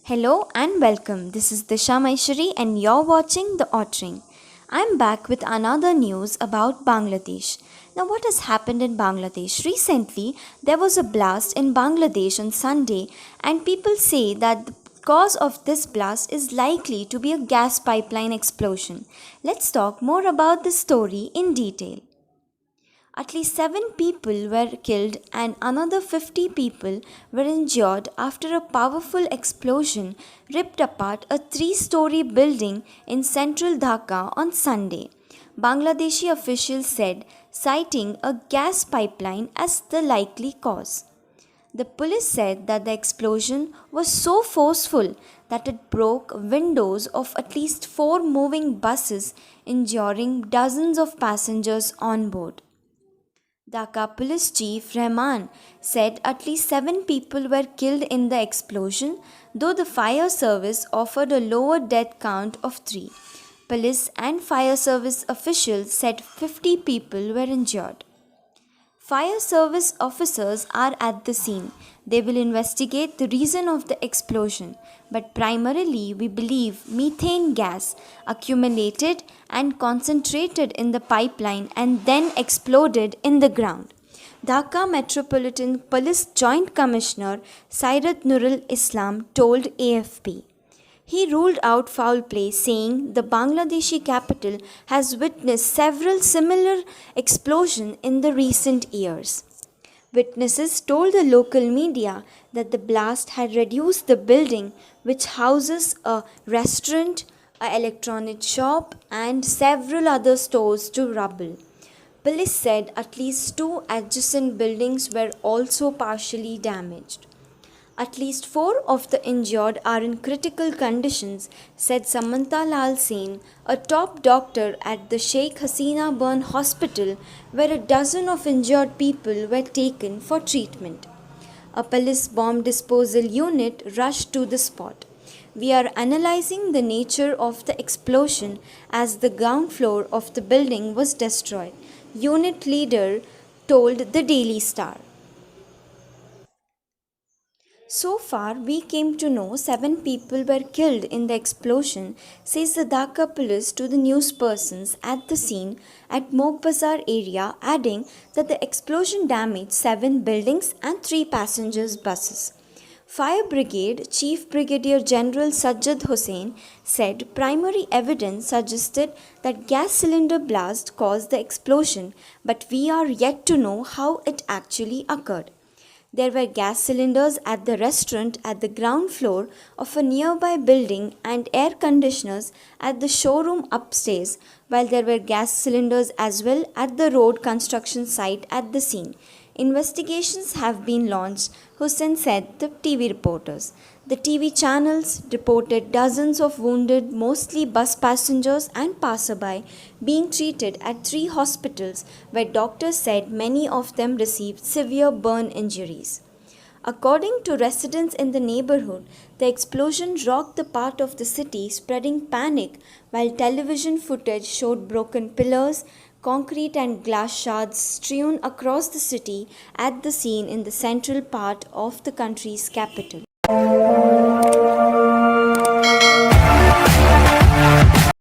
Hello and welcome. This is Disha Meishery and you're watching The Ottering. I'm back with another news about Bangladesh. Now, what has happened in Bangladesh? Recently, there was a blast in Bangladesh on Sunday, and people say that the cause of this blast is likely to be a gas pipeline explosion. Let's talk more about this story in detail. At least 7 people were killed and another 50 people were injured after a powerful explosion ripped apart a three-story building in central Dhaka on Sunday, Bangladeshi officials said, citing a gas pipeline as the likely cause. The police said that the explosion was so forceful that it broke windows of at least 4 moving buses, injuring dozens of passengers on board. Dhaka Police Chief Rahman said at least 7 people were killed in the explosion, though the fire service offered a lower death count of 3. Police and fire service officials said 50 people were injured. Fire service officers are at the scene. They will investigate the reason of the explosion, but primarily we believe methane gas accumulated and concentrated in the pipeline and then exploded in the ground. Dhaka Metropolitan Police Joint Commissioner Sairat Nurul Islam told AFP. He ruled out foul play, saying the Bangladeshi capital has witnessed several similar explosions in the recent years. Witnesses told the local media that the blast had reduced the building, which houses a restaurant, an electronics shop, and several other stores, to rubble. Police said at least 2 adjacent buildings were also partially damaged. At least 4 of the injured are in critical conditions, said Samantha Lal Sen, a top doctor at the Sheikh Hasina Burn Hospital, where a dozen of injured people were taken for treatment. A police bomb disposal unit rushed to the spot. We are analyzing the nature of the explosion as the ground floor of the building was destroyed, unit leader told the Daily Star. So far, we came to know 7 people were killed in the explosion, says the Dhaka police to the newspersons at the scene at Moghbazar area, adding that the explosion damaged 7 buildings and 3 passengers buses. Fire Brigade Chief Brigadier General Sajjad Hussain said primary evidence suggested that gas cylinder blast caused the explosion, but we are yet to know how it actually occurred. There were gas cylinders at the restaurant at the ground floor of a nearby building and air conditioners at the showroom upstairs, while there were gas cylinders as well at the road construction site at the scene. Investigations have been launched, Hussain said to TV reporters. The TV channels reported dozens of wounded, mostly bus passengers and passersby, being treated at 3 hospitals where doctors said many of them received severe burn injuries. According to residents in the neighborhood, the explosion rocked the part of the city, spreading panic, while television footage showed broken pillars, concrete and glass shards strewn across the city at the scene in the central part of the country's capital.